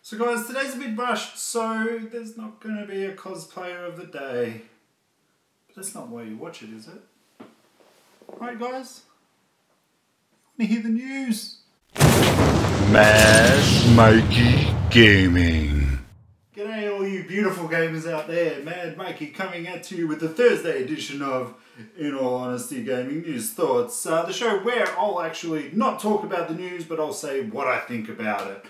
So guys, today's a bit rushed, so there's not going to be a cosplayer of the day. But that's not why you watch it, is it? Right guys? Want to hear the news? Mad Mikey Gaming. G'day all you beautiful gamers out there. Mad Mikey coming at you with the Thursday edition of In All Honesty Gaming News Thoughts. The show where I'll actually not talk about the news, but I'll say what I think about it.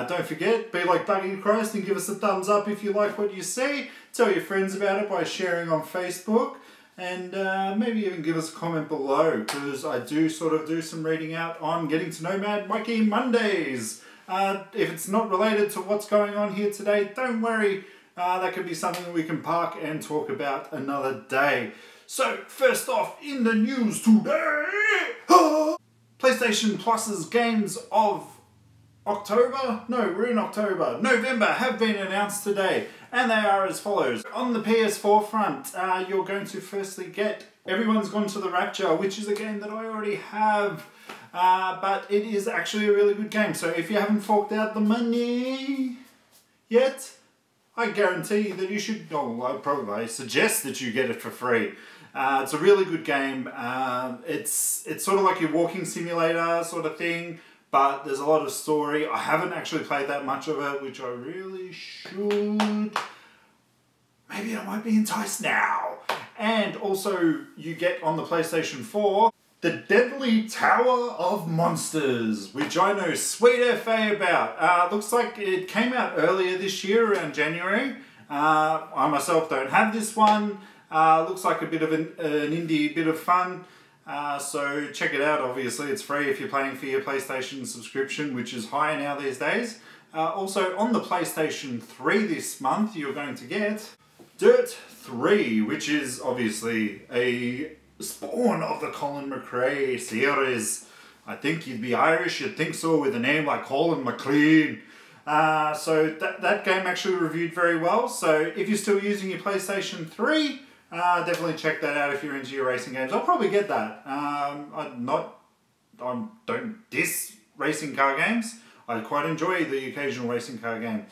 Don't forget, be like Buggy Christ and give us a thumbs up if you like what you see. Tell your friends about it by sharing on Facebook. And maybe even give us a comment below, because I do sort of do some reading out on Getting to Know Mad Mikey Mondays. If it's not related to what's going on here today, don't worry. That could be something that we can park and talk about another day. So, first off, in the news today, PlayStation Plus's games of October? No, we're in October. November have been announced today, and they are as follows. On the PS4 front, you're going to firstly get Everyone's Gone to the Rapture, which is a game that I already have, but it is actually a really good game. So if you haven't forked out the money yet, I guarantee that you should, I suggest that you get it for free. It's a really good game. It's sort of like your walking simulator sort of thing, but there's a lot of story. I haven't actually played that much of it, which I really should. Maybe I might be enticed now. And also, you get on the PlayStation 4, The Deadly Tower of Monsters, which I know sweet FA about. Looks like it came out earlier this year, around January. I myself don't have this one. Looks like a bit of an indie bit of fun. So check it out. Obviously it's free if you're paying for your PlayStation subscription, which is high now these days. Also on the PlayStation 3 this month you're going to get Dirt 3, which is obviously a spawn of the Colin McRae series. I think you'd be Irish, you'd think so, with a name like Colin McLean. So that game actually reviewed very well. So if you're still using your PlayStation 3, definitely check that out if you're into your racing games. I'll probably get that. I don't diss racing car games. I quite enjoy the occasional racing car game.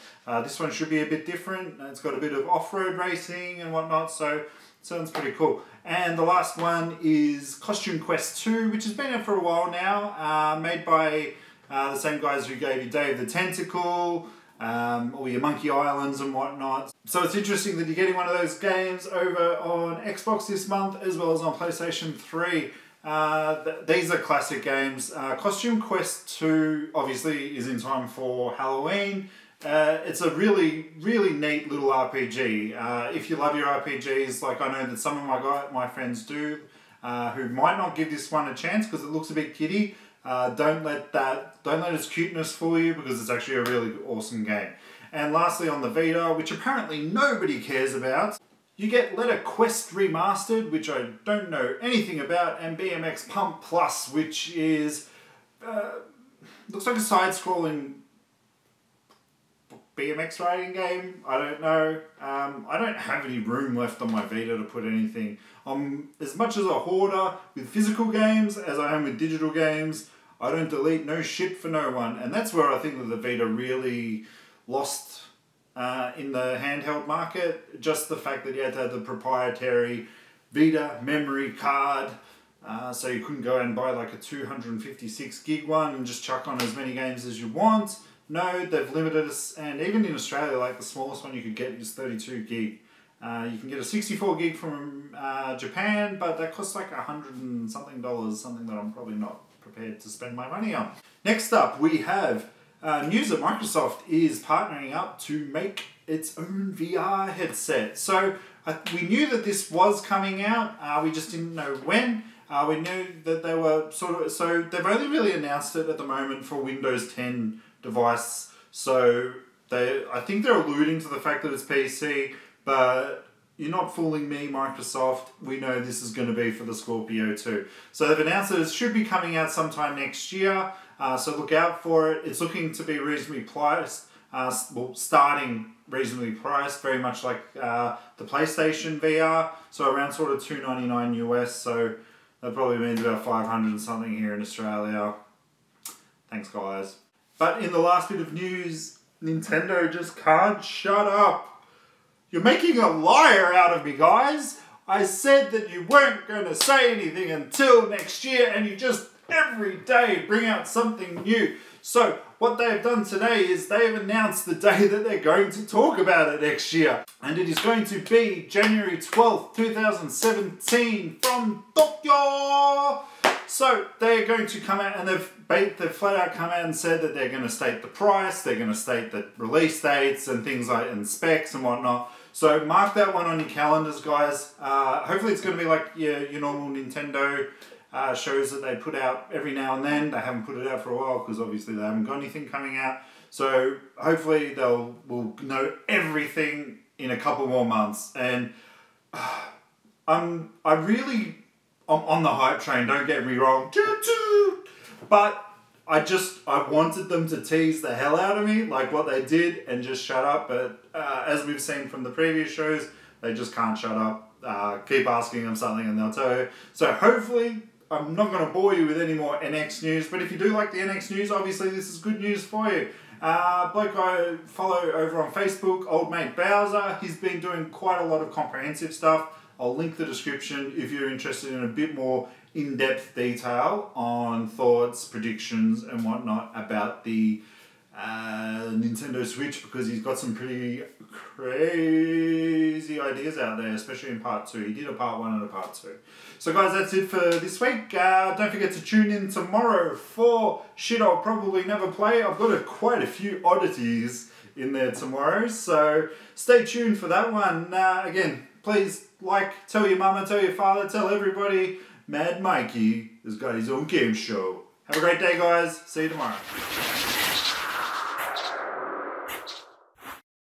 This one should be a bit different. It's got a bit of off-road racing and whatnot, so it sounds pretty cool. And the last one is Costume Quest 2, which has been out for a while now, made by the same guys who gave you Day of the Tentacle, all your Monkey Islands and whatnot. So it's interesting that you're getting one of those games over on Xbox this month as well as on PlayStation 3. These are classic games. Costume Quest 2 obviously is in time for Halloween. It's a really, really neat little RPG. If you love your RPGs, like I know that some of my friends do, who might not give this one a chance because it looks a bit kiddie. Don't let its cuteness fool you, because it's actually a really awesome game. And lastly on the Vita, which apparently nobody cares about, you get Letter Quest Remastered, which I don't know anything about, and BMX Pump Plus, which is looks like a side-scrolling BMX riding game. I don't know. I don't have any room left on my Vita to put anything. As much as a hoarder with physical games as I am with digital games, I don't delete no shit for no one. And that's where I think that the Vita really lost in the handheld market. Just the fact that you had to have the proprietary Vita memory card, so you couldn't go and buy like a 256 gig one and just chuck on as many games as you want. No, they've limited us, and even in Australia, like the smallest one you could get is 32 gig. You can get a 64 gig from Japan, but that costs like $100 and something, something that I'm probably not prepared to spend my money on. Next up, we have news that Microsoft is partnering up to make its own VR headset. So we knew that this was coming out, we just didn't know when. We knew that they were so they've only really announced it at the moment for Windows 10 device. So I think they're alluding to the fact that it's PC, but you're not fooling me, Microsoft. We know this is going to be for the Scorpio 2. So they've announced that it should be coming out sometime next year. So look out for it. It's looking to be reasonably priced. Starting reasonably priced, very much like the PlayStation VR. So around sort of $299 US. So that probably means about 500 and something here in Australia. Thanks, guys. But in the last bit of news, Nintendo just can't shut up. You're making a liar out of me, guys. I said that you weren't going to say anything until next year, and you just every day bring out something new. So what they've done today is they've announced the day that they're going to talk about it next year. And it is going to be January 12th, 2017 from Tokyo. So they're going to come out and they've flat out come out and said that they're going to state the price, they're going to state the release dates and things like and specs and whatnot. So mark that one on your calendars, guys. Hopefully it's going to be like your normal Nintendo shows that they put out every now and then. They haven't put it out for a while because obviously they haven't got anything coming out. So hopefully we'll know everything in a couple more months. And I'm on the hype train, don't get me wrong. But I wanted them to tease the hell out of me, like what they did, and just shut up. But as we've seen from the previous shows, they just can't shut up. Keep asking them something and they'll tell you. So hopefully, I'm not going to bore you with any more NX news. But if you do like the NX news, obviously this is good news for you. Bloke I follow over on Facebook, Old Mate Bowser, he's been doing quite a lot of comprehensive stuff. I'll link the description if you're interested in a bit more in-depth detail on thoughts, predictions and whatnot about the Nintendo Switch, because he's got some pretty crazy ideas out there, especially in part 2. He did a part 1 and a part 2. So guys, that's it for this week. Don't forget to tune in tomorrow for shit I'll probably never play. I've got quite a few oddities in there tomorrow, so stay tuned for that one. Again, please tell your mama, tell your father, tell everybody Mad Mikey has got his own game show. Have a great day, guys. See you tomorrow.